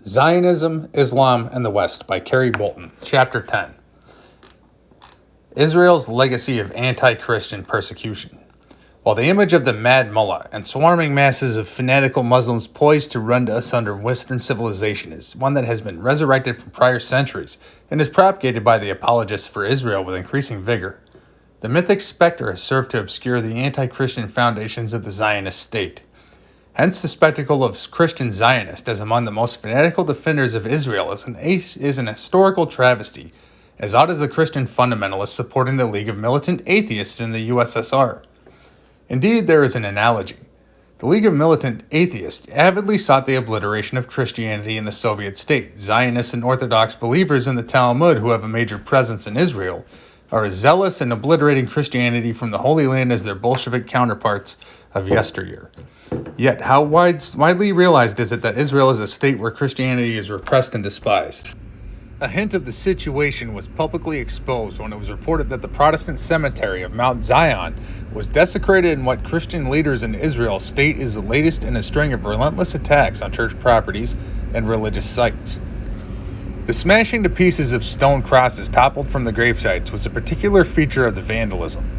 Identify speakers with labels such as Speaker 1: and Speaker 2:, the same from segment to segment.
Speaker 1: Zionism, Islam, and the West by Carrie Bolton. Chapter 10. Israel's Legacy of Anti-Christian Persecution. While the image of the Mad Mullah and swarming masses of fanatical Muslims poised to rend asunder Western civilization is one that has been resurrected from prior centuries and is propagated by the apologists for Israel with increasing vigor, the mythic specter has served to obscure the anti-Christian foundations of the Zionist state. Hence, the spectacle of Christian Zionists as among the most fanatical defenders of Israel is an historical travesty, as odd as the Christian fundamentalists supporting the League of Militant Atheists in the USSR. Indeed, there is an analogy. The League of Militant Atheists avidly sought the obliteration of Christianity in the Soviet state. Zionists and Orthodox believers in the Talmud who have a major presence in Israel are as zealous in obliterating Christianity from the Holy Land as their Bolshevik counterparts of yesteryear. Yet, how widely realized is it that Israel is a state where Christianity is repressed and despised? A hint of the situation was publicly exposed when it was reported that the Protestant cemetery of Mount Zion was desecrated in what Christian leaders in Israel state is the latest in a string of relentless attacks on church properties and religious sites. The smashing to pieces of stone crosses toppled from the gravesites was a particular feature of the vandalism.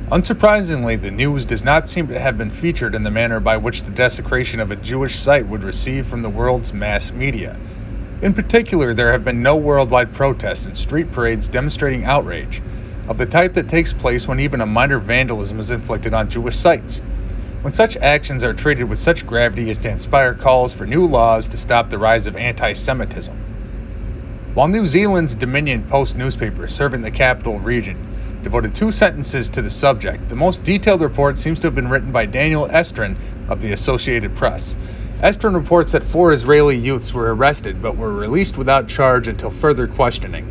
Speaker 1: Unsurprisingly, the news does not seem to have been featured in the manner by which the desecration of a Jewish site would receive from the world's mass media. In particular, there have been no worldwide protests and street parades demonstrating outrage, of the type that takes place when even a minor vandalism is inflicted on Jewish sites. When such actions are treated with such gravity as to inspire calls for new laws to stop the rise of anti-Semitism. While New Zealand's Dominion Post newspaper, serving the capital region, devoted 2 sentences to the subject, the most detailed report seems to have been written by Daniel Estrin of the Associated Press. Estrin reports that 4 Israeli youths were arrested but were released without charge until further questioning.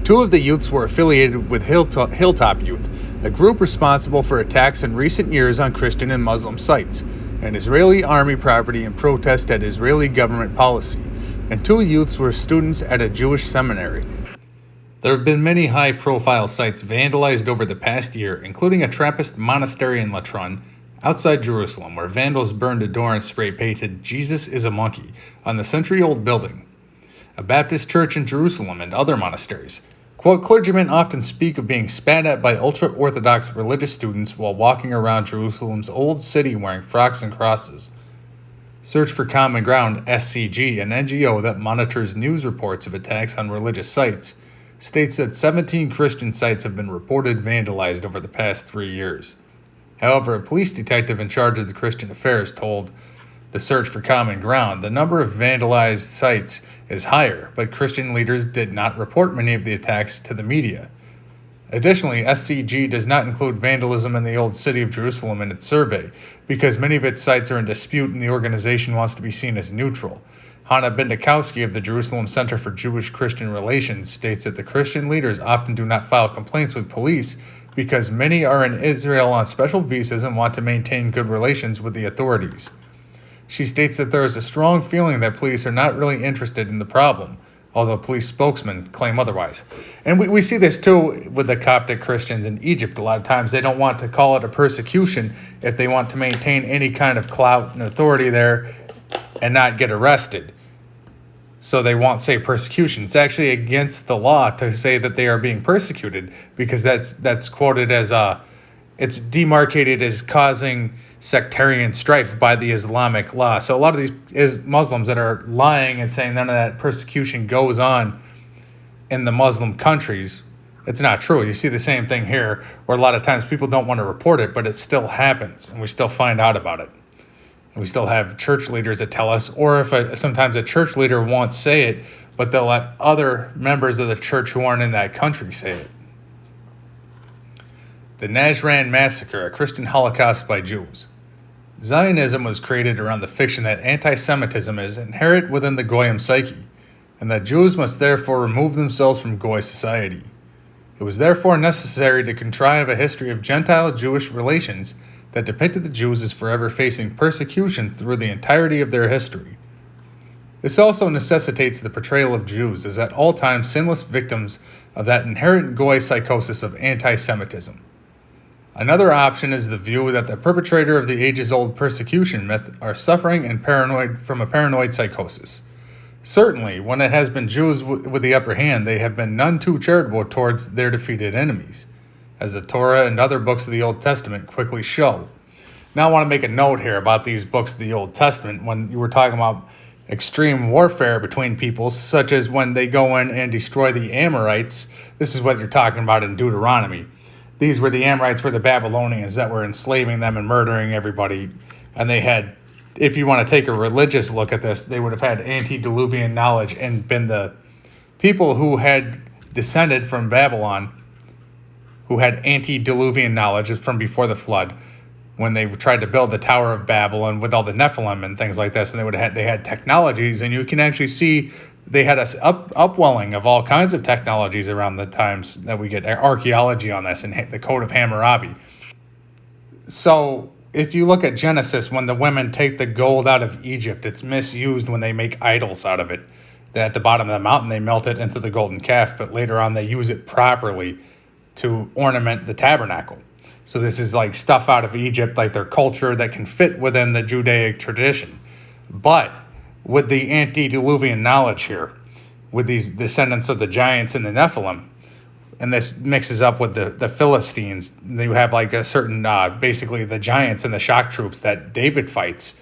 Speaker 1: 2 of the youths were affiliated with Hilltop Youth, a group responsible for attacks in recent years on Christian and Muslim sites, and Israeli army property in protest at Israeli government policy, and 2 youths were students at a Jewish seminary. There have been many high-profile sites vandalized over the past year, including a Trappist monastery in Latrun, outside Jerusalem, where vandals burned a door and spray-painted "Jesus is a monkey" on the century-old building. A Baptist church in Jerusalem and other monasteries. Quote, clergymen often speak of being spat at by ultra-Orthodox religious students while walking around Jerusalem's old city wearing frocks and crosses. Search for Common Ground, SCG, an NGO that monitors news reports of attacks on religious sites, states that 17 Christian sites have been reported vandalized over the past 3 years. However, a police detective in charge of the Christian affairs told the Search for Common Ground the number of vandalized sites is higher, but Christian leaders did not report many of the attacks to the media. Additionally, SCG does not include vandalism in the Old City of Jerusalem in its survey, because many of its sites are in dispute and the organization wants to be seen as neutral. Hanna Bendikowski of the Jerusalem Center for Jewish-Christian Relations states that the Christian leaders often do not file complaints with police because many are in Israel on special visas and want to maintain good relations with the authorities. She states that there is a strong feeling that police are not really interested in the problem, although police spokesmen claim otherwise. And we see this too with the Coptic Christians in Egypt. A lot of times they don't want to call it a persecution if they want to maintain any kind of clout and authority there and not get arrested. So they won't say persecution. It's actually against the law to say that they are being persecuted because that's quoted as it's demarcated as causing sectarian strife by the Islamic law. So a lot of these Muslims that are lying and saying none of that persecution goes on in the Muslim countries, it's not true. You see the same thing here where a lot of times people don't want to report it, but it still happens and we still find out about it. And we still have church leaders that tell us, or if sometimes a church leader won't say it, but they'll let other members of the church who aren't in that country say it. The Najran Massacre, a Christian Holocaust by Jews. Zionism was created around the fiction that anti-Semitism is inherent within the Goyim psyche, and that Jews must therefore remove themselves from Goy society. It was therefore necessary to contrive a history of Gentile-Jewish relations that depicted the Jews as forever facing persecution through the entirety of their history. This also necessitates the portrayal of Jews as at all times sinless victims of that inherent Goy psychosis of anti-Semitism. Another option is the view that the perpetrator of the ages-old persecution myth are suffering and paranoid from a paranoid psychosis. Certainly, when it has been Jews with the upper hand, they have been none too charitable towards their defeated enemies, as the Torah and other books of the Old Testament quickly show. Now I want to make a note here about these books of the Old Testament when you were talking about extreme warfare between peoples, such as when they go in and destroy the Amorites. This is what you're talking about in Deuteronomy. These were the Amorites, were the Babylonians that were enslaving them and murdering everybody. And they had, if you want to take a religious look at this, they would have had antediluvian knowledge and been the people who had descended from Babylon, who had antediluvian knowledge from before the flood, when they tried to build the Tower of Babel and with all the Nephilim and things like this, and they had technologies, and you can actually see they had a upwelling of all kinds of technologies around the times that we get archaeology on this and the Code of Hammurabi. So if you look at Genesis, when the women take the gold out of Egypt, it's misused when they make idols out of it. At the bottom of the mountain, they melt it into the golden calf, but later on they use it properly to ornament the tabernacle. So this is like stuff out of Egypt, like their culture that can fit within the Judaic tradition. But with the antediluvian knowledge here, with these descendants of the giants and the Nephilim, and this mixes up with the Philistines, you have like a certain, basically the giants and the shock troops that David fights.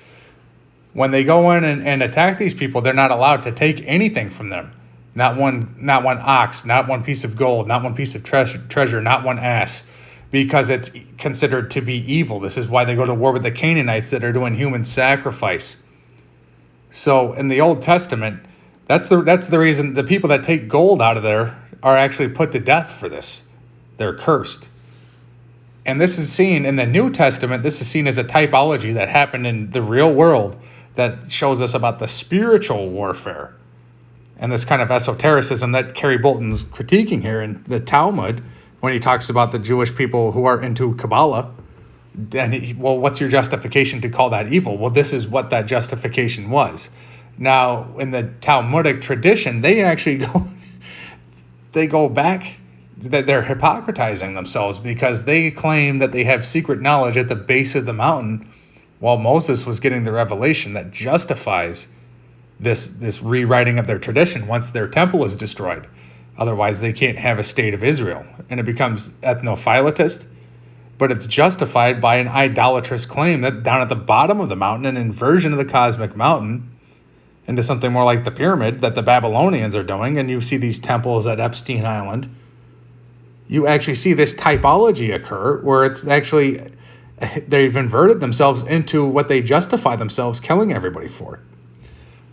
Speaker 1: When they go in and attack these people, they're not allowed to take anything from them. Not one ox, not one piece of gold, not one piece of treasure, not one ass, because it's considered to be evil. This is why they go to war with the Canaanites that are doing human sacrifice. So in the Old Testament, that's the reason the people that take gold out of there are actually put to death for this. They're cursed. And this is seen in the New Testament, this is seen as a typology that happened in the real world that shows us about the spiritual warfare and this kind of esotericism that Kerry Bolton's critiquing here in the Talmud when he talks about the Jewish people who are into Kabbalah. And what's your justification to call that evil? Well, this is what that justification was. Now, in the Talmudic tradition, they actually go back, that they're hypocrisizing themselves because they claim that they have secret knowledge at the base of the mountain while Moses was getting the revelation that justifies this rewriting of their tradition once their temple is destroyed. Otherwise, they can't have a state of Israel. And it becomes ethnophilatist, but it's justified by an idolatrous claim that down at the bottom of the mountain, an inversion of the cosmic mountain into something more like the pyramid that the Babylonians are doing, and you see these temples at Epstein Island, you actually see this typology occur where it's actually, they've inverted themselves into what they justify themselves killing everybody for.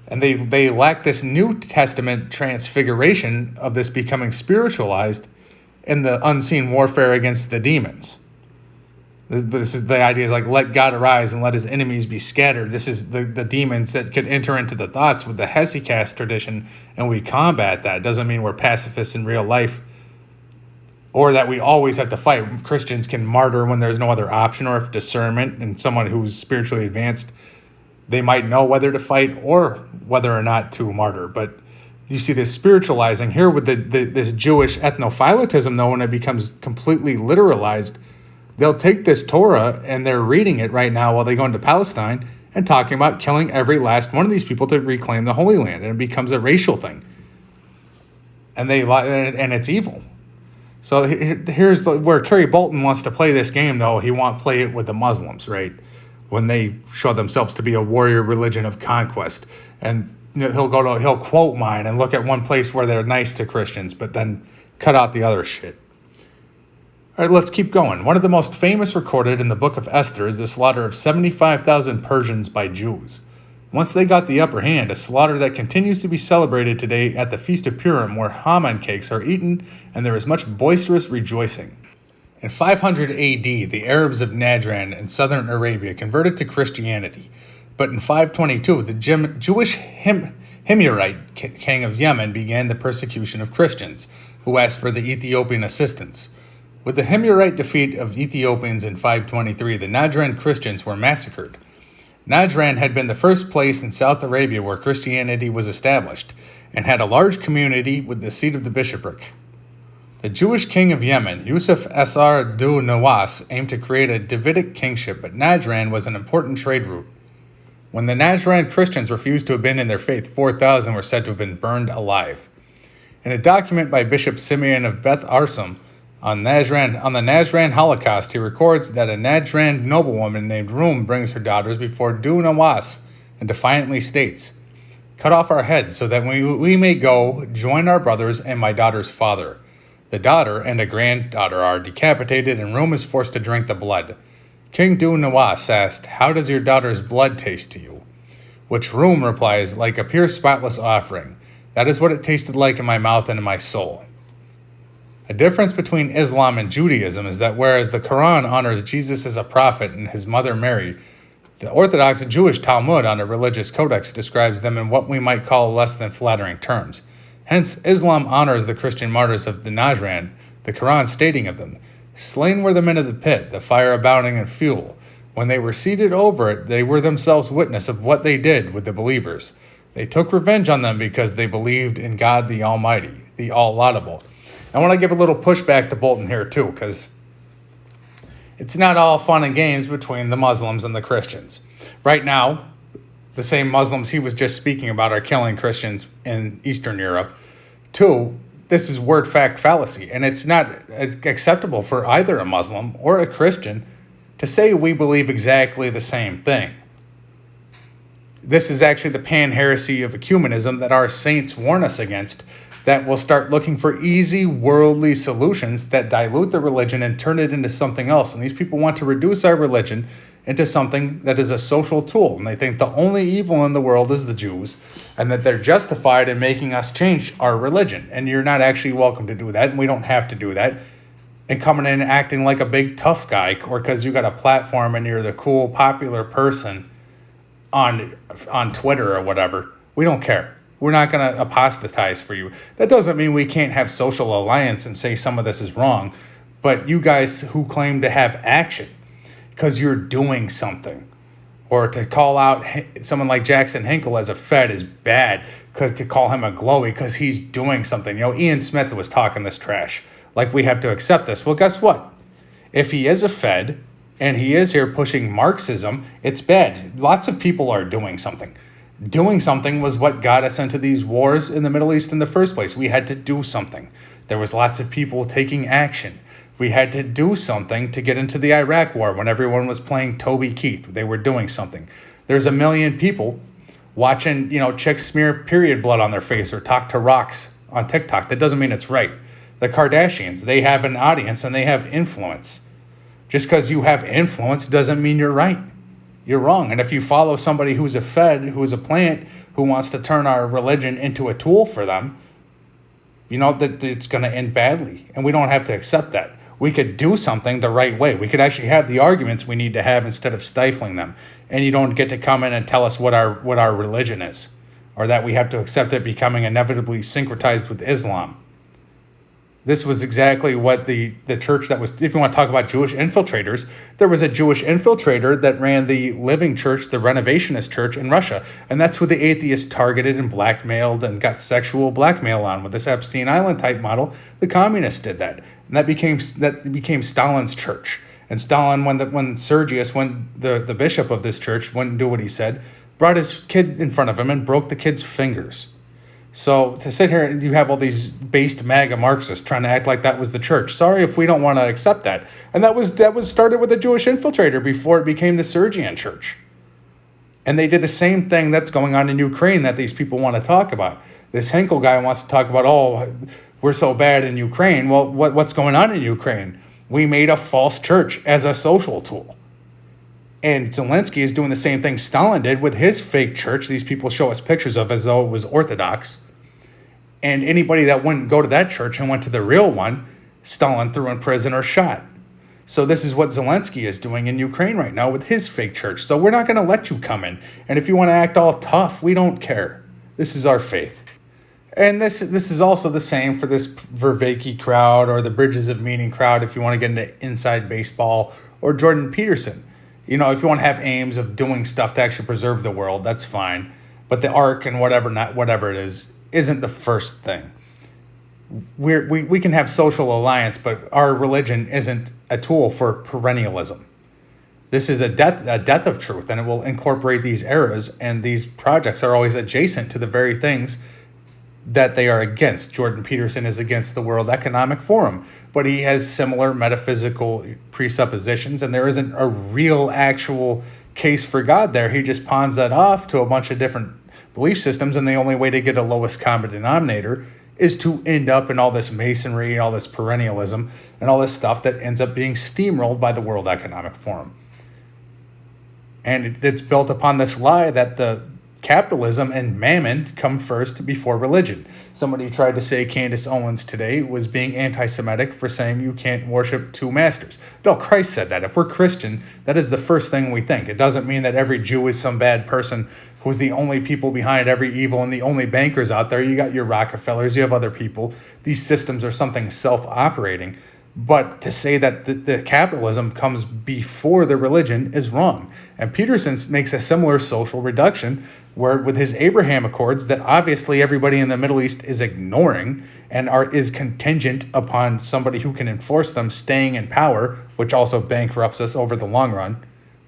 Speaker 1: And they lack this New Testament transfiguration of this becoming spiritualized in the unseen warfare against the demons. This is the idea is like, let God arise and let his enemies be scattered. This is the demons that could enter into the thoughts with the Hesychast tradition, and we combat that. It doesn't mean we're pacifists in real life or that we always have to fight. Christians can martyr when there's no other option, or if discernment and someone who's spiritually advanced, they might know whether to fight or whether or not to martyr. But you see this spiritualizing here with this Jewish ethnophilatism, though, when it becomes completely literalized. They'll take this Torah, and they're reading it right now while they go into Palestine and talking about killing every last one of these people to reclaim the Holy Land, and it becomes a racial thing. And it's evil. So here's where Kerry Bolton wants to play this game, though. He won't play it with the Muslims, right? When they show themselves to be a warrior religion of conquest. And he'll quote mine and look at one place where they're nice to Christians, but then cut out the other shit. All right, let's keep going. One of the most famous recorded in the book of Esther is the slaughter of 75,000 Persians by Jews. Once they got the upper hand, a slaughter that continues to be celebrated today at the Feast of Purim, where Haman cakes are eaten and there is much boisterous rejoicing. In 500 AD, the Arabs of Najran in southern Arabia converted to Christianity. But in 522, the Jewish Himyarite king of Yemen began the persecution of Christians, who asked for the Ethiopian assistance. With the Himyarite defeat of Ethiopians in 523, the Najran Christians were massacred. Najran had been the first place in South Arabia where Christianity was established, and had a large community with the seat of the bishopric. The Jewish king of Yemen, Yusuf Sr. du Nawas, aimed to create a Davidic kingship, but Najran was an important trade route. When the Najran Christians refused to abandon their faith, 4,000 were said to have been burned alive. In a document by Bishop Simeon of Beth Arsum on the Najran Holocaust, he records that a Najran noblewoman named Rum brings her daughters before Du Nawas and defiantly states, "Cut off our heads so that we may go join our brothers and my daughter's father." The daughter and a granddaughter are decapitated, and Rum is forced to drink the blood. King Du Nawas asked, "How does your daughter's blood taste to you?" Which Rum replies, "Like a pure spotless offering. That is what it tasted like in my mouth and in my soul." A difference between Islam and Judaism is that whereas the Quran honors Jesus as a prophet and his mother Mary, the Orthodox Jewish Talmud on a religious codex describes them in what we might call less than flattering terms. Hence, Islam honors the Christian martyrs of the Najran, the Quran stating of them, "Slain were the men of the pit, the fire abounding in fuel. When they were seated over it, they were themselves witness of what they did with the believers. They took revenge on them because they believed in God the Almighty, the All-Laudable." I want to give a little pushback to Bolton here too, because it's not all fun and games between the Muslims and the Christians. Right now, the same Muslims he was just speaking about are killing Christians in Eastern Europe. Two, this is word fact fallacy, and it's not acceptable for either a Muslim or a Christian to say we believe exactly the same thing. This is actually the pan-heresy of ecumenism that our saints warn us against, that will start looking for easy worldly solutions that dilute the religion and turn it into something else. And these people want to reduce our religion into something that is a social tool. And they think the only evil in the world is the Jews, and that they're justified in making us change our religion. And you're not actually welcome to do that, and we don't have to do that. And coming in and acting like a big tough guy, or because you got a platform and you're the cool, popular person on Twitter or whatever. We don't care. We're not going to apostatize for you. That doesn't mean we can't have social alliance and say some of this is wrong. But you guys who claim to have action because you're doing something, or to call out someone like Jackson Hinkle as a Fed is bad, because to call him a glowy because he's doing something. You know, Ian Smith was talking this trash. Like we have to accept this. Well, guess what? If he is a Fed and he is here pushing Marxism, it's bad. Lots of people are doing something. Doing something was what got us into these wars in the Middle East in the first place. We had to do something. There was lots of people taking action. We had to do something to get into the Iraq war when everyone was playing Toby Keith. They were doing something. There's a million people watching, chicks smear period blood on their face or talk to rocks on TikTok. That doesn't mean it's right. The Kardashians, they have an audience and they have influence. Just because you have influence doesn't mean you're right. You're wrong. And if you follow somebody who's a Fed, who's a plant, who wants to turn our religion into a tool for them, that it's going to end badly. And we don't have to accept that. We could do something the right way. We could actually have the arguments we need to have instead of stifling them. And you don't get to come in and tell us what our religion is, or that we have to accept it becoming inevitably syncretized with Islam. This was exactly what the church that was, if you want to talk about Jewish infiltrators, there was a Jewish infiltrator that ran the Living Church, the Renovationist Church in Russia. And that's who the atheists targeted and blackmailed and got sexual blackmail on with this Epstein Island type model. The communists did that. And that became Stalin's church. And Stalin, when Sergius, the bishop of this church, wouldn't do what he said, brought his kid in front of him and broke the kid's fingers. So to sit here and you have all these based MAGA Marxists trying to act like that was the church. Sorry if we don't want to accept that. And that was started with a Jewish infiltrator before it became the Sergian church. And they did the same thing that's going on in Ukraine that these people want to talk about. This Henkel guy wants to talk about, we're so bad in Ukraine. Well, what's going on in Ukraine? We made a false church as a social tool. And Zelensky is doing the same thing Stalin did with his fake church. These people show us pictures of as though it was Orthodox. And anybody that wouldn't go to that church and went to the real one, Stalin threw in prison or shot. So this is what Zelensky is doing in Ukraine right now with his fake church. So we're not going to let you come in. And if you want to act all tough, we don't care. This is our faith. And this is also the same for this Vervaeke crowd or the Bridges of Meaning crowd if you want to get into inside baseball, or Jordan Peterson. If you want to have aims of doing stuff to actually preserve the world, that's fine. But the arc and whatever it is, isn't the first thing. We can have social alliance, but our religion isn't a tool for perennialism. This is a death of truth, and it will incorporate these eras, and these projects are always adjacent to the very things that they are against. Jordan Peterson is against the World Economic Forum, but he has similar metaphysical presuppositions, and there isn't a real actual case for God there. He just pawns that off to a bunch of different belief systems, and the only way to get a lowest common denominator is to end up in all this masonry and all this perennialism and all this stuff that ends up being steamrolled by the World Economic Forum. And it's built upon this lie that the capitalism and mammon come first before religion. Somebody tried to say Candace Owens today was being anti-Semitic for saying you can't worship two masters. No, Christ said that. If we're Christian, that is the first thing we think. It doesn't mean that every Jew is some bad person who's the only people behind every evil and the only bankers out there. You got your Rockefellers, you have other people. These systems are something self-operating. But to say that the capitalism comes before the religion is wrong. And Peterson makes a similar social reduction where with his Abraham Accords that obviously everybody in the Middle East is ignoring and is contingent upon somebody who can enforce them staying in power, which also bankrupts us over the long run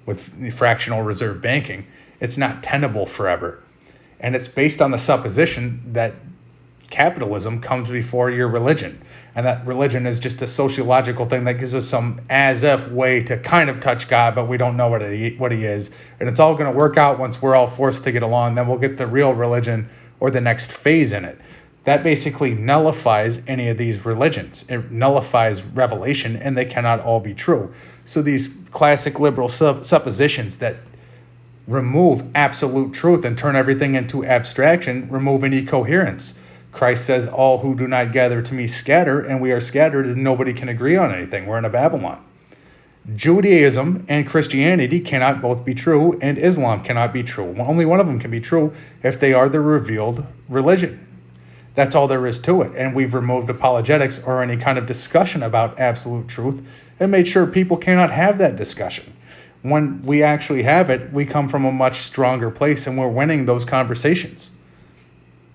Speaker 1: with fractional reserve banking. It's not tenable forever. And it's based on the supposition that capitalism comes before your religion, and that religion is just a sociological thing that gives us some as-if way to kind of touch God, but we don't know what he is, and it's all going to work out once we're all forced to get along. Then we'll get the real religion or the next phase in it. That basically nullifies any of these religions. It nullifies revelation, and they cannot all be true. So these classic liberal suppositions that remove absolute truth and turn everything into abstraction remove any coherence. Christ says, all who do not gather to me scatter, and we are scattered and nobody can agree on anything. We're in a Babylon. Judaism and Christianity cannot both be true, and Islam cannot be true. Only one of them can be true if they are the revealed religion. That's all there is to it. And we've removed apologetics or any kind of discussion about absolute truth and made sure people cannot have that discussion. When we actually have it, we come from a much stronger place, and we're winning those conversations.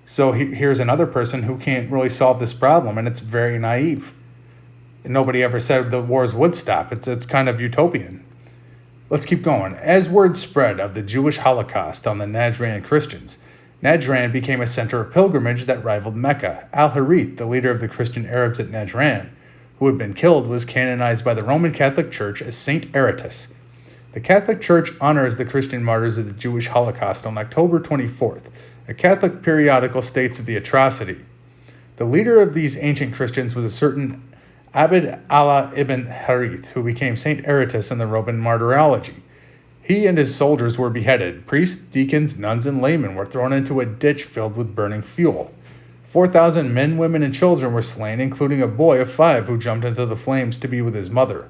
Speaker 1: So here's another person who can't really solve this problem, and it's very naive. Nobody ever said the wars would stop. It's kind of utopian. Let's keep going. As word spread of the Jewish Holocaust on the Najran Christians, Najran became a center of pilgrimage that rivaled Mecca. Al-Harith, the leader of the Christian Arabs at Najran, who had been killed, was canonized by the Roman Catholic Church as Saint Aratus. The Catholic Church honors the Christian martyrs of the Jewish Holocaust on October 24th. A Catholic periodical states of the atrocity. The leader of these ancient Christians was a certain Abd Allah ibn Harith, who became Saint Aratus in the Roman martyrology. He and his soldiers were beheaded. Priests, deacons, nuns, and laymen were thrown into a ditch filled with burning fuel. 4,000 men, women, and children were slain, including a boy of 5 who jumped into the flames to be with his mother.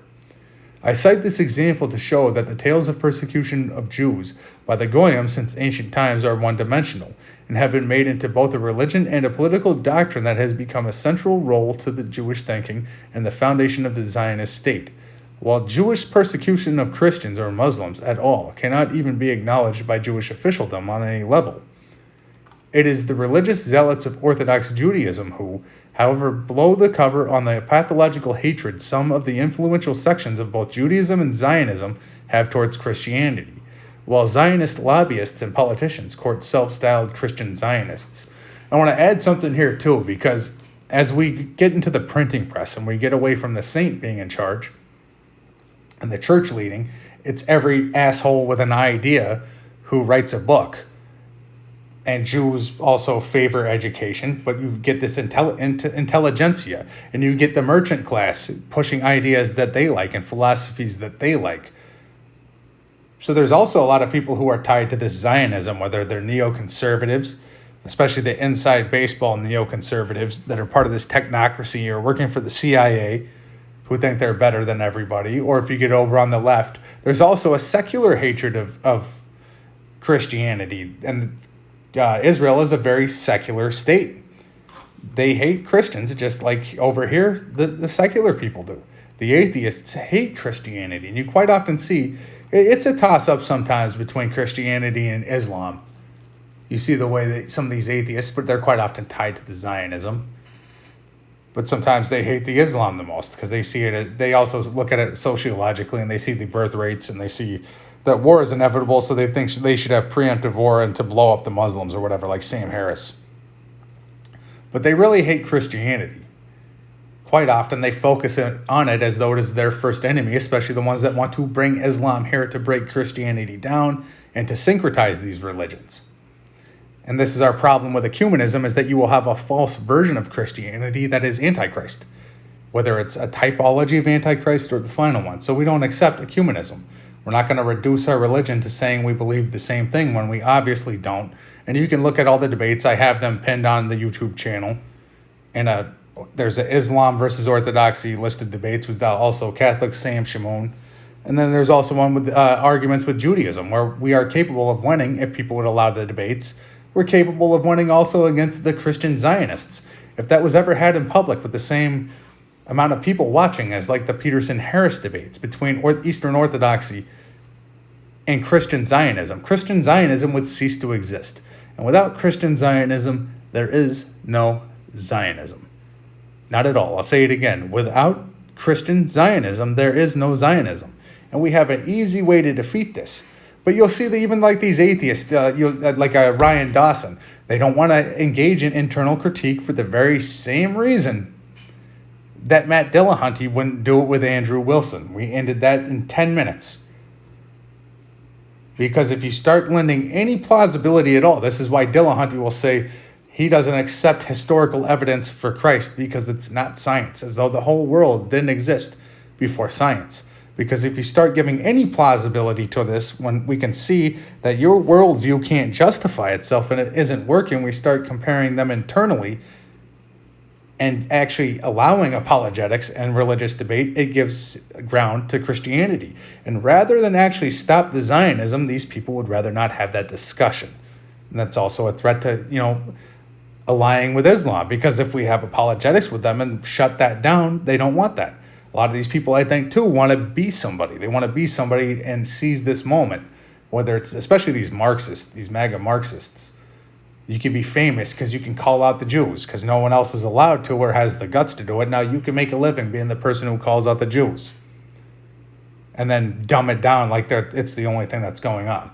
Speaker 1: I cite this example to show that the tales of persecution of Jews by the Goyim since ancient times are one-dimensional and have been made into both a religion and a political doctrine that has become a central role to the Jewish thinking and the foundation of the Zionist state. While Jewish persecution of Christians or Muslims at all cannot even be acknowledged by Jewish officialdom on any level, it is the religious zealots of Orthodox Judaism who, however, blow the cover on the pathological hatred some of the influential sections of both Judaism and Zionism have towards Christianity, while Zionist lobbyists and politicians court self-styled Christian Zionists. I want to add something here too, because as we get into the printing press and we get away from the saint being in charge and the church leading, it's every asshole with an idea who writes a book. And Jews also favor education, but you get this intelligentsia, and you get the merchant class pushing ideas that they like and philosophies that they like. So there's also a lot of people who are tied to this Zionism, whether they're neoconservatives, especially the inside baseball neoconservatives that are part of this technocracy or working for the CIA, who think they're better than everybody, or if you get over on the left, there's also a secular hatred of Christianity, and Israel is a very secular state. They hate Christians just like over here the secular people do. The atheists hate Christianity, and you quite often see it's a toss-up sometimes between Christianity and Islam. You see the way that some of these atheists, but they're quite often tied to the Zionism. But sometimes they hate the Islam the most because they see it. They also look at it sociologically, and they see the birth rates, and they see that war is inevitable, so they think they should have preemptive war and to blow up the Muslims or whatever, like Sam Harris. But they really hate Christianity. Quite often, they focus on it as though it is their first enemy, especially the ones that want to bring Islam here to break Christianity down and to syncretize these religions. And this is our problem with ecumenism, is that you will have a false version of Christianity that is Antichrist, whether it's a typology of Antichrist or the final one. So we don't accept ecumenism. We're not going to reduce our religion to saying we believe the same thing when we obviously don't. And you can look at all the debates. I have them pinned on the YouTube channel. And there's an Islam versus Orthodoxy listed debates with also Catholic Sam Shamoun. And then there's also one with arguments with Judaism, where we are capable of winning if people would allow the debates. We're capable of winning also against the Christian Zionists. If that was ever had in public with the same amount of people watching as like the Peterson-Harris debates between Eastern Orthodoxy and Christian Zionism, Christian Zionism would cease to exist. And without Christian Zionism, there is no Zionism. Not at all. I'll say it again. Without Christian Zionism, there is no Zionism. And we have an easy way to defeat this. But you'll see that even like these atheists, like Ryan Dawson, they don't want to engage in internal critique for the very same reason that Matt Dillahunty wouldn't do it with Andrew Wilson. We ended that in 10 minutes. Because if you start lending any plausibility at all, this is why Dillahunty will say he doesn't accept historical evidence for Christ because it's not science, as though the whole world didn't exist before science. Because if you start giving any plausibility to this, when we can see that your worldview can't justify itself and it isn't working, we start comparing them internally and actually allowing apologetics and religious debate, it gives ground to Christianity. And rather than actually stop the Zionism, these people would rather not have that discussion. And that's also a threat to, allying with Islam, because if we have apologetics with them and shut that down, they don't want that. A lot of these people, I think, too, want to be somebody. They want to be somebody and seize this moment, whether it's especially these Marxists, these MAGA Marxists. You can be famous because you can call out the Jews because no one else is allowed to or has the guts to do it. Now you can make a living being the person who calls out the Jews and then dumb it down like it's the only thing that's going on.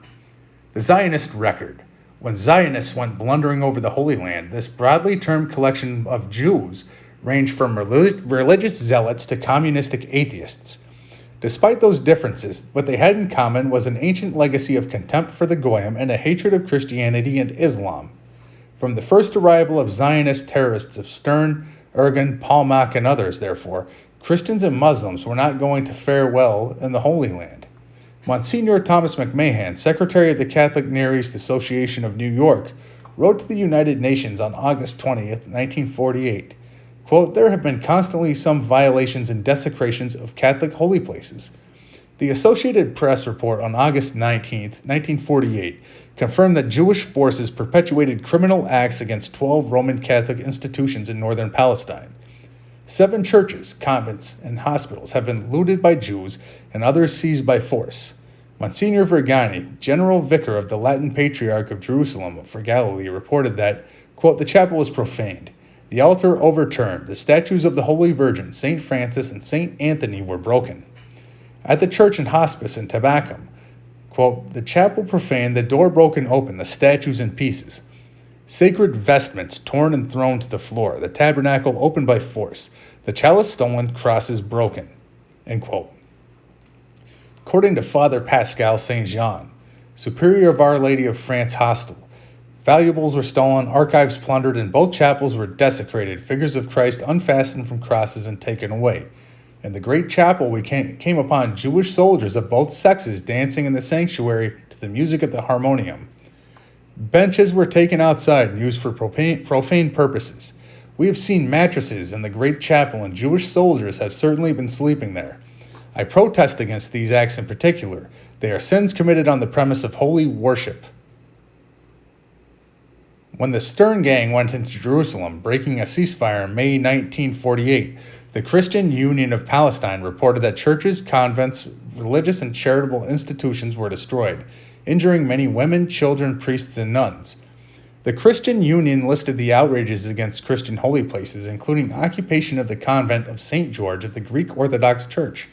Speaker 1: The Zionist record. When Zionists went blundering over the Holy Land, this broadly termed collection of Jews ranged from religious zealots to communistic atheists. Despite those differences, what they had in common was an ancient legacy of contempt for the Goyim and a hatred of Christianity and Islam. From the first arrival of Zionist terrorists of Stern, Ergen, Palmach, and others, therefore, Christians and Muslims were not going to fare well in the Holy Land. Monsignor Thomas McMahon, Secretary of the Catholic Near East Association of New York, wrote to the United Nations on August 20th, 1948, quote, "There have been constantly some violations and desecrations of Catholic holy places." The Associated Press report on August 19th, 1948, confirmed that Jewish forces perpetuated criminal acts against 12 Roman Catholic institutions in northern Palestine. 7 churches, convents, and hospitals have been looted by Jews and others seized by force. Monsignor Vergani, General Vicar of the Latin Patriarch of Jerusalem for Galilee, reported that, quote, "The chapel was profaned. The altar overturned. The statues of the Holy Virgin, St. Francis, and St. Anthony were broken. At the church and hospice in Tabacum, quote, "The chapel profaned, the door broken open, the statues in pieces. Sacred vestments torn and thrown to the floor, the tabernacle opened by force, the chalice stolen, crosses broken," end quote. According to Father Pascal Saint Jean, Superior of Our Lady of France Hostel, valuables were stolen, archives plundered, and both chapels were desecrated, figures of Christ unfastened from crosses and taken away. In the great chapel we came upon Jewish soldiers of both sexes dancing in the sanctuary to the music of the harmonium. Benches were taken outside and used for profane purposes. We have seen mattresses in the great chapel, and Jewish soldiers have certainly been sleeping there. I protest against these acts in particular. They are sins committed on the premise of holy worship. When the Stern Gang went into Jerusalem, breaking a ceasefire in May 1948, the Christian Union of Palestine reported that churches, convents, religious and charitable institutions were destroyed, injuring many women, children, priests, and nuns. The Christian Union listed the outrages against Christian holy places, including occupation of the convent of St. George of the Greek Orthodox Church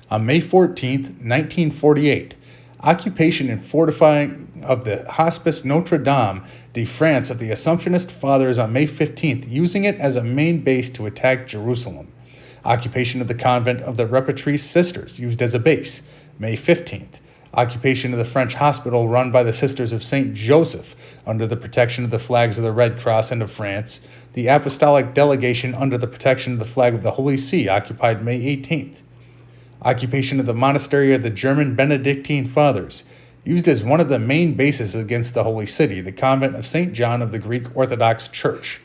Speaker 1: on May 14, 1948, occupation and fortifying of the Hospice Notre Dame de France of the Assumptionist Fathers on May 15th, using it as a main base to attack Jerusalem. Occupation of the convent of the Repatrice Sisters, used as a base, May 15th. Occupation of the French hospital run by the Sisters of St. Joseph under the protection of the flags of the Red Cross and of France. The Apostolic Delegation under the protection of the flag of the Holy See occupied May 18th. Occupation of the monastery of the German Benedictine Fathers, used as one of the main bases against the Holy City, the convent of St. John of the Greek Orthodox Church.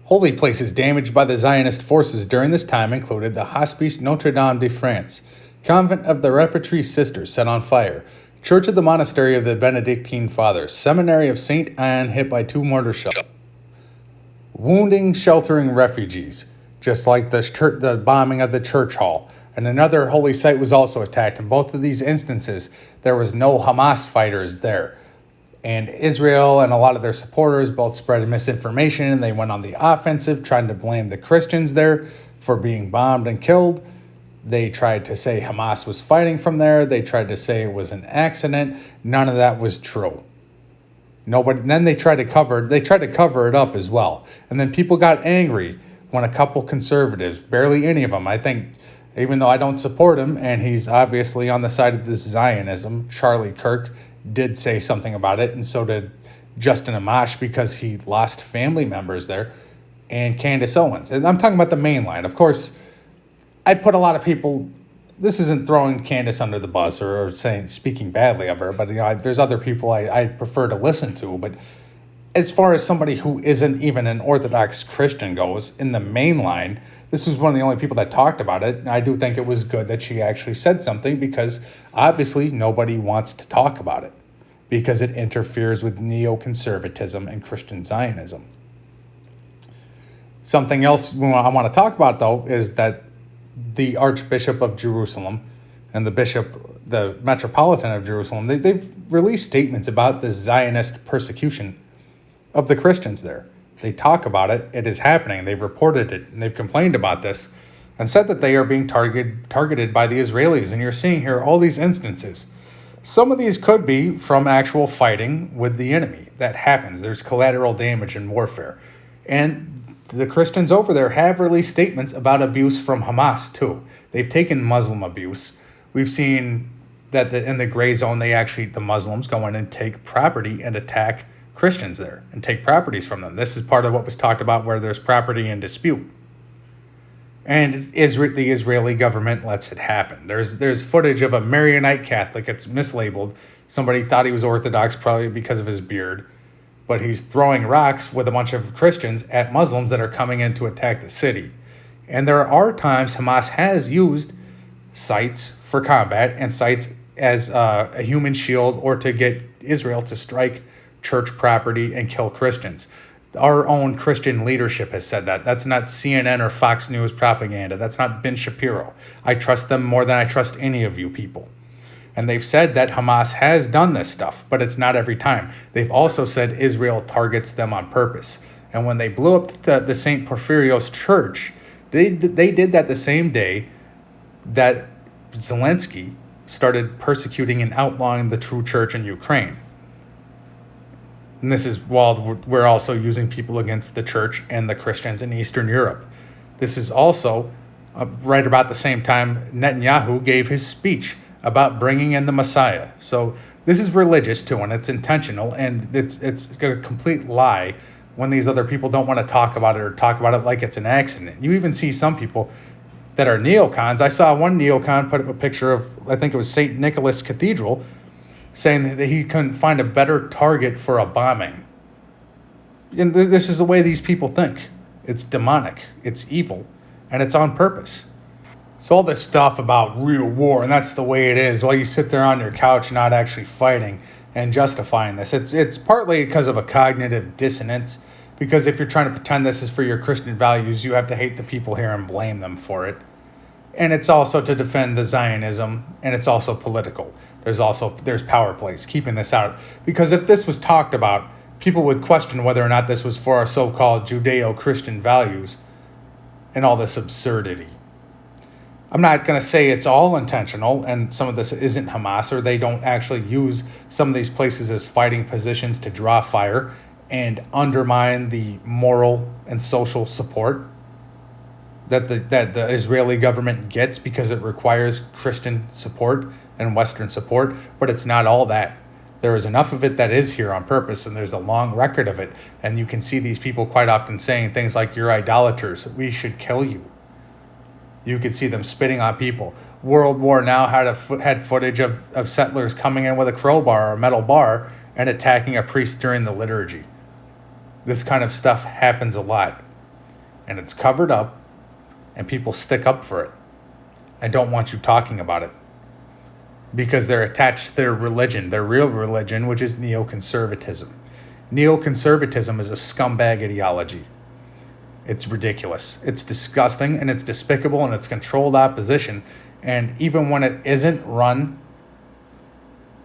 Speaker 1: Holy places damaged by the Zionist forces during this time included the Hospice Notre Dame de France, Convent of the Repatrice Sisters set on fire, Church of the Monastery of the Benedictine Fathers, Seminary of St. Anne hit by 2 mortar shells, wounding sheltering refugees, just like the bombing of the church hall. And another holy site was also attacked. In both of these instances, there was no Hamas fighters there. And Israel and a lot of their supporters both spread misinformation, and they went on the offensive, trying to blame the Christians there for being bombed and killed. They tried to say Hamas was fighting from there. They tried to say it was an accident. None of that was true. Nobody. Then they tried to cover it up as well. And then people got angry when a couple conservatives, barely any of them, I think, even though I don't support him, and he's obviously on the side of this Zionism, Charlie Kirk did say something about it, and so did Justin Amash because he lost family members there, and Candace Owens. And I'm talking about the main line. Of course, I put a lot of people, this isn't throwing Candace under the bus or speaking badly of her, but there's other people I prefer to listen to. But as far as somebody who isn't even an Orthodox Christian goes, in the main line, this was one of the only people that talked about it. And I do think it was good that she actually said something, because obviously nobody wants to talk about it because it interferes with neoconservatism and Christian Zionism. Something else I want to talk about, though, is that the Archbishop of Jerusalem and the Metropolitan of Jerusalem, they've released statements about the Zionist persecution of the Christians there. They talk about it. It is happening. They've reported it, and they've complained about this and said that they are being targeted by the Israelis. And you're seeing here all these instances. Some of these could be from actual fighting with the enemy. That happens. There's collateral damage in warfare. And the Christians over there have released statements about abuse from Hamas, too. They've taken Muslim abuse. We've seen that in the gray zone, the Muslims go in and take property and attack Christians there and take properties from them. This is part of what was talked about where there's property in dispute. And the Israeli government lets it happen. There's footage of a Maronite Catholic. It's mislabeled. Somebody thought he was Orthodox probably because of his beard. But he's throwing rocks with a bunch of Christians at Muslims that are coming in to attack the city. And there are times Hamas has used sites for combat and sites as a human shield or to get Israel to strike church property and kill Christians. Our own Christian leadership has said that. That's not CNN or Fox News propaganda. That's not Ben Shapiro. I trust them more than I trust any of you people. And they've said that Hamas has done this stuff, but it's not every time. They've also said Israel targets them on purpose. And when they blew up the St. Porphyrios church, they did that the same day that Zelensky started persecuting and outlawing the true church in Ukraine. And this is while we're also using people against the church and the Christians in Eastern Europe. This is also right about the same time Netanyahu gave his speech about bringing in the Messiah. So this is religious too, and it's intentional, and it's a complete lie when these other people don't want to talk about it or talk about it like it's an accident. You even see some people that are neocons. I saw one neocon put up a picture of, I think it was St. Nicholas Cathedral, saying that he couldn't find a better target for a bombing. And this is the way these people think. It's demonic, it's evil, and it's on purpose. So all this stuff about real war, and that's the way it is, while you sit there on your couch not actually fighting and justifying this. It's partly because of a cognitive dissonance, because if you're trying to pretend this is for your Christian values, you have to hate the people here and blame them for it. And it's also to defend the Zionism, and it's also political. There's power plays keeping this out. Because if this was talked about people would question whether or not this was for our so-called Judeo-Christian values and all this absurdity. I'm not going to say it's all intentional, and some of this isn't Hamas, or they don't actually use some of these places as fighting positions to draw fire and undermine the moral and social support that the Israeli government gets because it requires Christian support and Western support, but it's not all that. There is enough of it that is here on purpose, and there's a long record of it, and you can see these people quite often saying things like, "You're idolaters, we should kill you." You could see them spitting on people. World War Now had footage of settlers coming in with a crowbar or a metal bar and attacking a priest during the liturgy. This kind of stuff happens a lot, and it's covered up, and people stick up for it and don't want you talking about it because they're attached to their religion, their real religion, which is neoconservatism. Neoconservatism is a scumbag ideology. It's ridiculous. It's disgusting, and it's despicable, and it's controlled opposition. And even when it isn't run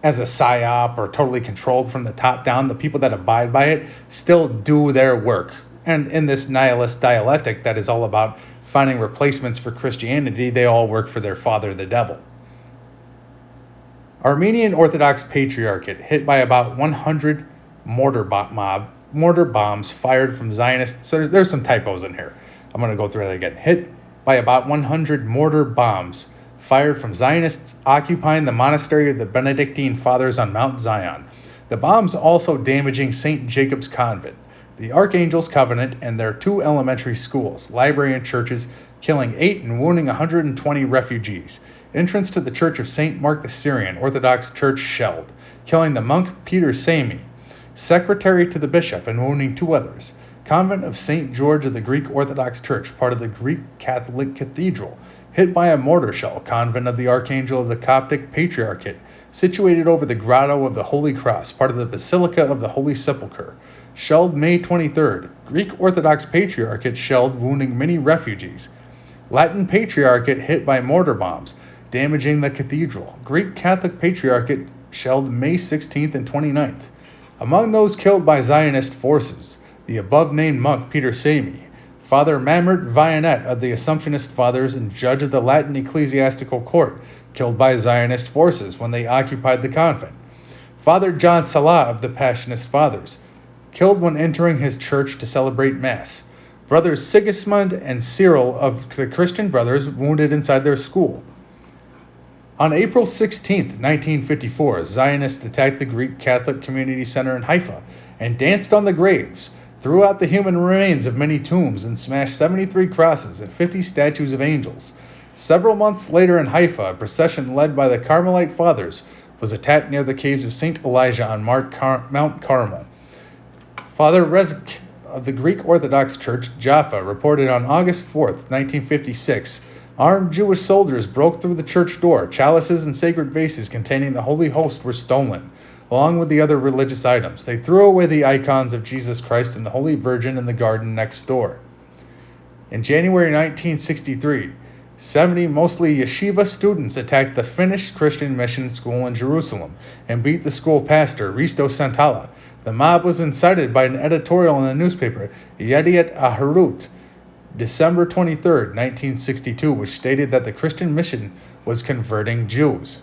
Speaker 1: as a psyop or totally controlled from the top down, the people that abide by it still do their work. And in this nihilist dialectic that is all about finding replacements for Christianity, they all work for their father, the devil. Armenian Orthodox Patriarchate hit by about 100 mortar bombs fired from Zionists. So there's some typos in here. I'm going to go through that again. Hit by about 100 mortar bombs fired from Zionists occupying the monastery of the Benedictine Fathers on Mount Zion. The bombs also damaging St. Jacob's Convent, the Archangel's Covenant, and their 2 elementary schools, library, and churches, killing 8 and wounding 120 refugees. Entrance to the Church of St. Mark the Syrian Orthodox Church shelled, killing the monk Peter Samy, secretary to the bishop, and wounding 2 others. Convent of St. George of the Greek Orthodox Church, part of the Greek Catholic Cathedral, hit by a mortar shell. Convent of the Archangel of the Coptic Patriarchate, situated over the Grotto of the Holy Cross, part of the Basilica of the Holy Sepulchre, shelled May 23rd. Greek Orthodox Patriarchate shelled, wounding many refugees. Latin Patriarchate hit by mortar bombs, damaging the cathedral. Greek Catholic Patriarchate shelled May 16th and 29th. Among those killed by Zionist forces, the above-named monk Peter Samy, Father Mamert Vianet of the Assumptionist Fathers and judge of the Latin Ecclesiastical Court, killed by Zionist forces when they occupied the convent. Father John Salah of the Passionist Fathers, killed when entering his church to celebrate Mass. Brothers Sigismund and Cyril of the Christian Brothers wounded inside their school. On April 16, 1954, Zionists attacked the Greek Catholic Community Center in Haifa and danced on the graves, threw out the human remains of many tombs, and smashed 73 crosses and 50 statues of angels. Several months later in Haifa, a procession led by the Carmelite Fathers was attacked near the caves of St. Elijah on Mount Carmel. Father Rezk of the Greek Orthodox Church, Jaffa, reported on August 4, 1956, armed Jewish soldiers broke through the church door. Chalices and sacred vases containing the Holy Host were stolen, along with the other religious items. They threw away the icons of Jesus Christ and the Holy Virgin in the garden next door. In January 1963, 70 mostly yeshiva students attacked the Finnish Christian mission school in Jerusalem and beat the school pastor, Risto Santala. The mob was incited by an editorial in the newspaper, Yediot Aharut, December 23, 1962, which stated that the Christian mission was converting Jews.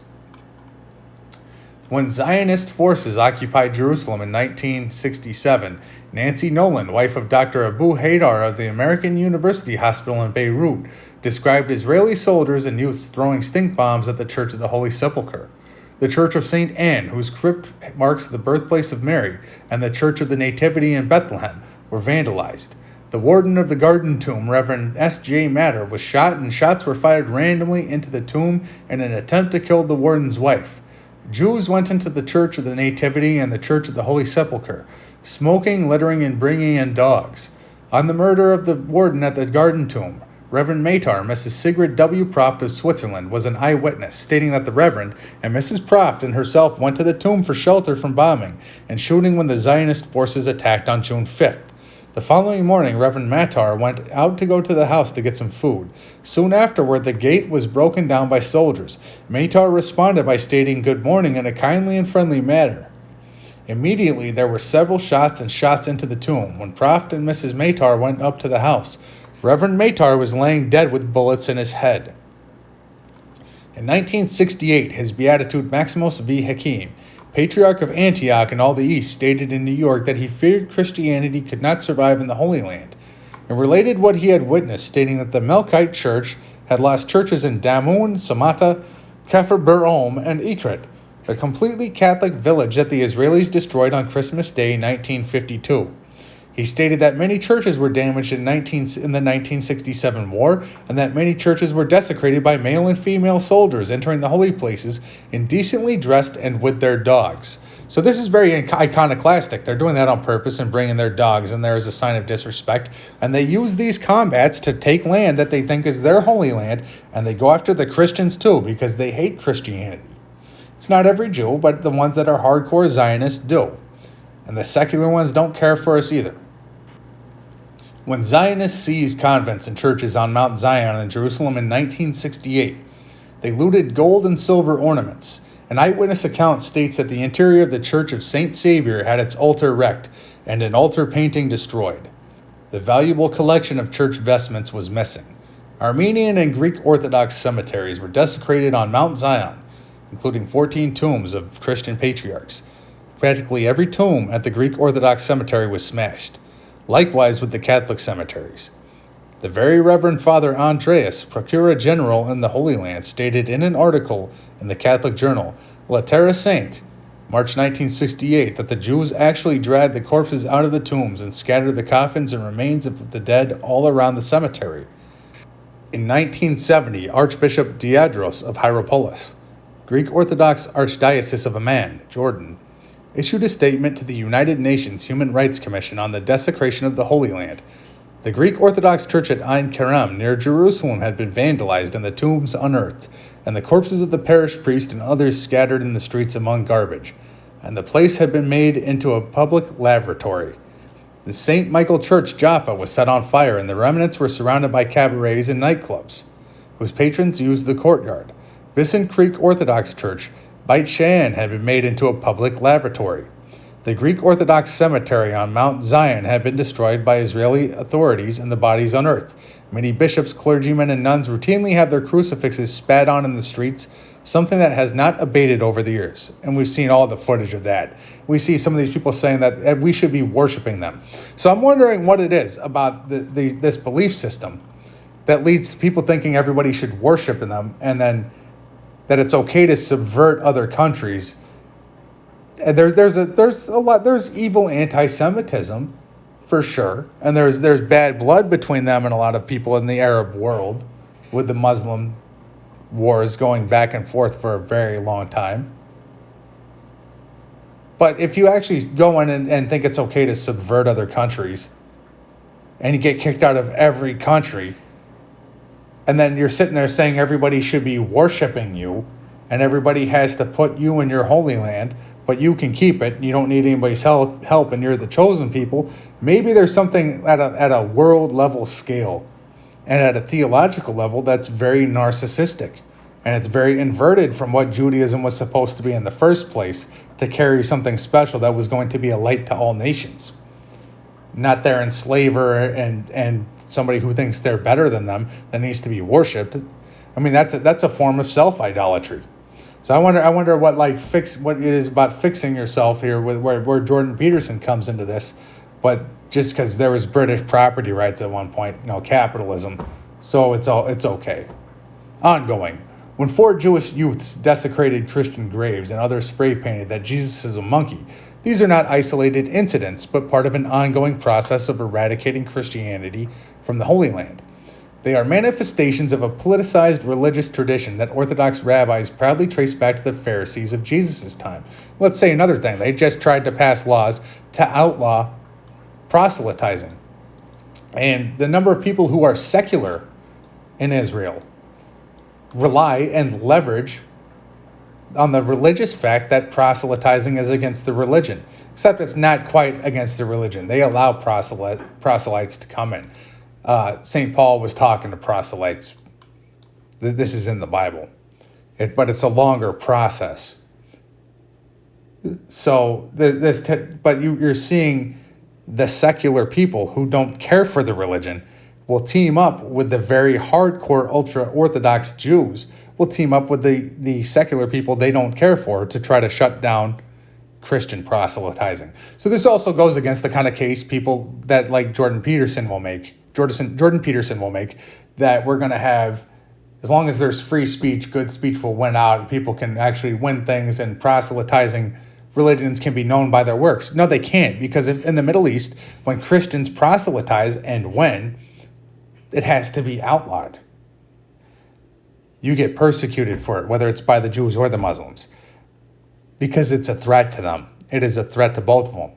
Speaker 1: When Zionist forces occupied Jerusalem in 1967, Nancy Nolan, wife of Dr. Abu Haidar of the American University Hospital in Beirut, described Israeli soldiers and youths throwing stink bombs at the Church of the Holy Sepulchre, the Church of St. Anne, whose crypt marks the birthplace of Mary, and the Church of the Nativity in Bethlehem were vandalized. The warden of the garden tomb, Reverend S.J. Matter, was shot, and shots were fired randomly into the tomb in an attempt to kill the warden's wife. Jews went into the Church of the Nativity and the Church of the Holy Sepulchre, smoking, littering, and bringing in dogs. On the murder of the warden at the garden tomb, Reverend Matar, Mrs. Sigrid W. Proft of Switzerland, was an eyewitness, stating that the Reverend and Mrs. Proft and herself went to the tomb for shelter from bombing and shooting when the Zionist forces attacked on June 5th. The following morning, Reverend Matar went out to go to the house to get some food. Soon afterward, the gate was broken down by soldiers. Matar responded by stating good morning in a kindly and friendly manner. Immediately, there were several shots and shots into the tomb. When Prof and Mrs. Matar went up to the house, Reverend Matar was laying dead with bullets in his head. In 1968, His Beatitude Maximus V. Hakim, Patriarch of Antioch and all the East, stated in New York that he feared Christianity could not survive in the Holy Land, and related what he had witnessed, stating that the Melkite Church had lost churches in Damun, Samata, Kafr Berom, and Ikrit, a completely Catholic village that the Israelis destroyed on Christmas Day 1952. He stated that many churches were damaged in the 1967 war, and that many churches were desecrated by male and female soldiers entering the holy places indecently dressed and with their dogs. So this is very iconoclastic. They're doing that on purpose and bringing their dogs in there as a sign of disrespect. And they use these combats to take land that they think is their holy land, and they go after the Christians too because they hate Christianity. It's not every Jew, but the ones that are hardcore Zionists do. And the secular ones don't care for us either. When Zionists seized convents and churches on Mount Zion in Jerusalem in 1968, they looted gold and silver ornaments. An eyewitness account states that the interior of the Church of Saint Savior had its altar wrecked and an altar painting destroyed. The valuable collection of church vestments was missing. Armenian and Greek Orthodox cemeteries were desecrated on Mount Zion, including 14 tombs of Christian patriarchs. Practically every tomb at the Greek Orthodox cemetery was smashed. Likewise with the Catholic cemeteries. The Very Reverend Father Andreas, Procurator General in the Holy Land, stated in an article in the Catholic journal La Terre Sainte, March 1968, that the Jews actually dragged the corpses out of the tombs and scattered the coffins and remains of the dead all around the cemetery. In 1970, Archbishop Diadros of Hierapolis, Greek Orthodox Archdiocese of Amman, Jordan, issued a statement to the United Nations Human Rights Commission on the desecration of the Holy Land. The Greek Orthodox Church at Ein Kerem near Jerusalem had been vandalized and the tombs unearthed, and the corpses of the parish priest and others scattered in the streets among garbage, and the place had been made into a public lavatory. The St. Michael Church Jaffa was set on fire, and the remnants were surrounded by cabarets and nightclubs, whose patrons used the courtyard. Bison Creek Orthodox Church, Beit Shean, had been made into a public lavatory. The Greek Orthodox cemetery on Mount Zion had been destroyed by Israeli authorities and the bodies unearthed. Many bishops, clergymen, and nuns routinely have their crucifixes spat on in the streets, something that has not abated over the years. And we've seen all the footage of that. We see some of these people saying that we should be worshiping them. So I'm wondering what it is about this belief system that leads to people thinking everybody should worship in them, and then that it's okay to subvert other countries. And there's evil anti-Semitism, for sure, and there's bad blood between them and a lot of people in the Arab world, with the Muslim wars going back and forth for a very long time. But if you actually go in and think it's okay to subvert other countries, and you get kicked out of every country, and then you're sitting there saying everybody should be worshiping you, and everybody has to put you in your holy land, but you can keep it, and you don't need anybody's help, and you're the chosen people. Maybe there's something at a world level scale and at a theological level that's very narcissistic, and it's very inverted from what Judaism was supposed to be in the first place, to carry something special that was going to be a light to all nations, not their enslaver and somebody who thinks they're better than them that needs to be worshipped. I mean, that's a form of self-idolatry. So I wonder what it is about fixing yourself here, with where Jordan Peterson comes into this. But just because there was British property rights at one point, capitalism, so it's okay. Ongoing. When 4 Jewish youths desecrated Christian graves and others spray painted that Jesus is a monkey, these are not isolated incidents, but part of an ongoing process of eradicating Christianity from the Holy Land. They are manifestations of a politicized religious tradition that Orthodox rabbis proudly trace back to the Pharisees of Jesus' time. Let's say another thing. They just tried to pass laws to outlaw proselytizing. And the number of people who are secular in Israel rely and leverage on the religious fact that proselytizing is against the religion, except it's not quite against the religion. They allow proselytes to come in. St. Paul was talking to proselytes. This is in the Bible, but it's a longer process. So but you're seeing the secular people who don't care for the religion will team up with the very hardcore ultra-Orthodox Jews, will team up with the secular people they don't care for to try to shut down Christian proselytizing. So this also goes against the kind of case people that like Jordan Peterson will make, that we're going to have, as long as there's free speech, good speech will win out and people can actually win things, and proselytizing religions can be known by their works. No, they can't, because if in the Middle East, when Christians proselytize and win, it has to be outlawed. You get persecuted for it, whether it's by the Jews or the Muslims, because it's a threat to them. It is a threat to both of them.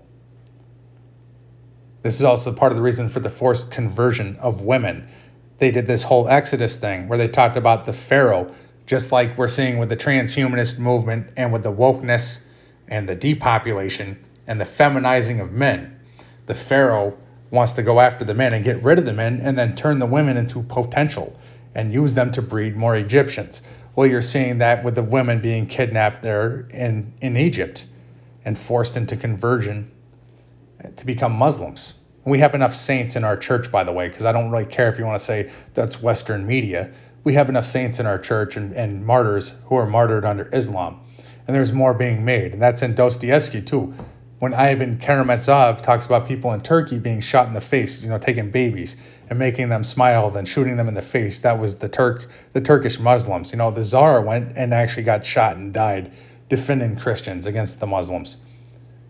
Speaker 1: This is also part of the reason for the forced conversion of women. They did this whole Exodus thing where they talked about the Pharaoh, just like we're seeing with the transhumanist movement and with the wokeness and the depopulation and the feminizing of men. The Pharaoh wants to go after the men and get rid of the men and then turn the women into potential and use them to breed more Egyptians. Well, you're seeing that with the women being kidnapped there in Egypt and forced into conversion to become Muslims. We have enough saints in our church, by the way, because I don't really care if you want to say that's Western media. We have enough saints in our church and martyrs who are martyred under Islam. And there's more being made. And that's in Dostoevsky, too. When Ivan Karamazov talks about people in Turkey being shot in the face, taking babies and making them smile, then shooting them in the face, that was the Turkish Muslims. The Tsar went and actually got shot and died defending Christians against the Muslims.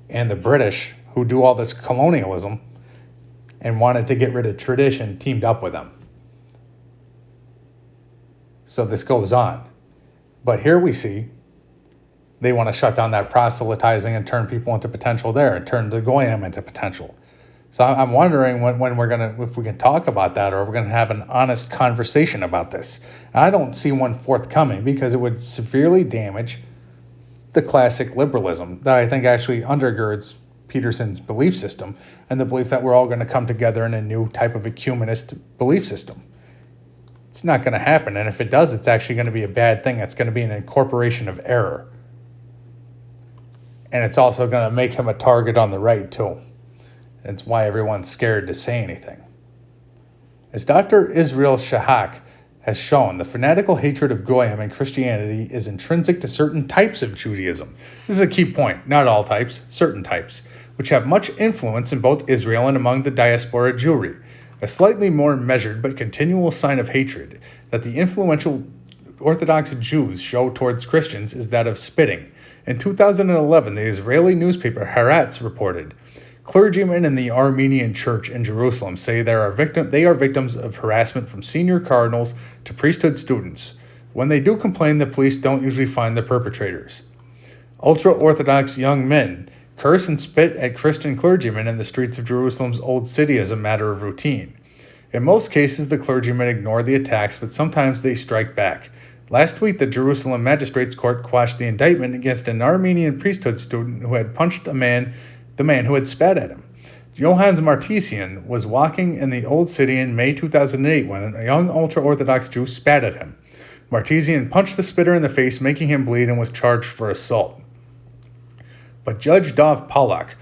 Speaker 1: And the British, who do all this colonialism and wanted to get rid of tradition, teamed up with them. So this goes on. But here we see they want to shut down that proselytizing and turn people into potential there and turn the Goyim into potential. So I'm wondering when if we can talk about that, or if we're going to have an honest conversation about this. And I don't see one forthcoming, because it would severely damage the classic liberalism that I think actually undergirds Peterson's belief system and the belief that we're all going to come together in a new type of ecumenist belief system. It's not going to happen. And if it does, it's actually going to be a bad thing. It's going to be an incorporation of error. And it's also going to make him a target on the right, too. It's why everyone's scared to say anything. As Dr. Israel Shahak has shown, the fanatical hatred of Goyim and Christianity is intrinsic to certain types of Judaism. This is a key point. Not all types, certain types, which have much influence in both Israel and among the diaspora Jewry. A slightly more measured but continual sign of hatred that the influential Orthodox Jews show towards Christians is that of spitting. In 2011, the Israeli newspaper Haaretz reported, clergymen in the Armenian church in Jerusalem say they are victims of harassment from senior cardinals to priesthood students. When they do complain, the police don't usually find the perpetrators. Ultra-Orthodox young men curse and spit at Christian clergymen in the streets of Jerusalem's Old City as a matter of routine. In most cases, the clergymen ignore the attacks, but sometimes they strike back. Last week, the Jerusalem Magistrates Court quashed the indictment against an Armenian priesthood student who had punched the man who had spat at him. Johannes Martisian was walking in the Old City in May 2008 when a young ultra-Orthodox Jew spat at him. Martisian punched the spitter in the face, making him bleed, and was charged for assault. But Judge Dov Polak,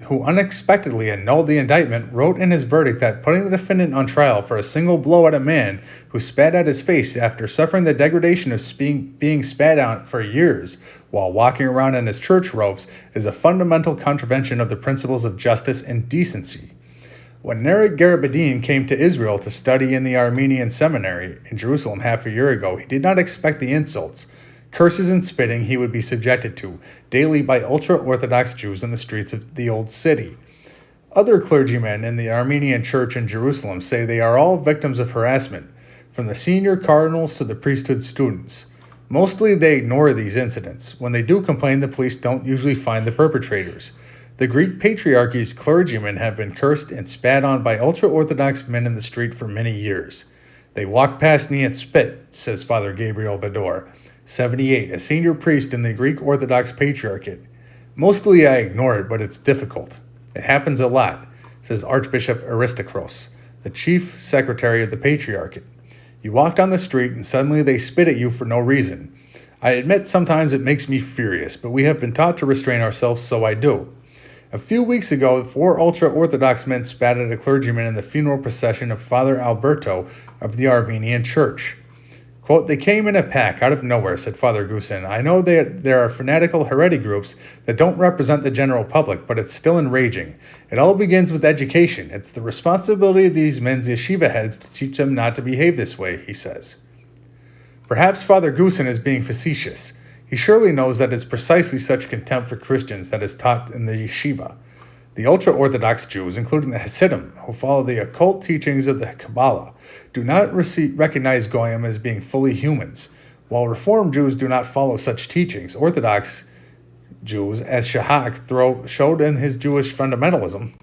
Speaker 1: who unexpectedly annulled the indictment, wrote in his verdict that putting the defendant on trial for a single blow at a man who spat at his face after suffering the degradation of being spat at for years while walking around in his church robes is a fundamental contravention of the principles of justice and decency. When Neri Garabedin came to Israel to study in the Armenian seminary in Jerusalem half a year ago, he did not expect the insults, curses and spitting he would be subjected to daily by ultra-Orthodox Jews in the streets of the Old City. Other clergymen in the Armenian church in Jerusalem say they are all victims of harassment, from the senior cardinals to the priesthood students. Mostly they ignore these incidents. When they do complain, the police don't usually find the perpetrators. The Greek Patriarchy's clergymen have been cursed and spat on by ultra-Orthodox men in the street for many years. They walk past me and spit, says Father Gabriel Bador, 78, a senior priest in the Greek Orthodox Patriarchate. Mostly I ignore it, but it's difficult. It happens a lot, says Archbishop Aristokros, the chief secretary of the Patriarchate. You walk down the street and suddenly they spit at you for no reason. I admit sometimes it makes me furious, but we have been taught to restrain ourselves, so I do. A few weeks ago, 4 ultra-Orthodox men spat at a clergyman in the funeral procession of Father Alberto of the Armenian Church. Quote, "They came in a pack out of nowhere," said Father Gusin. "I know there are fanatical heretic groups that don't represent the general public, but it's still enraging. It all begins with education. It's the responsibility of these men's yeshiva heads to teach them not to behave this way," he says. Perhaps Father Gusin is being facetious. He surely knows that it's precisely such contempt for Christians that is taught in the yeshiva. The ultra-Orthodox Jews, including the Hasidim, who follow the occult teachings of the Kabbalah, do not recognize Goyim as being fully humans. While Reform Jews do not follow such teachings, Orthodox Jews, as Shahak showed in his Jewish fundamentalism,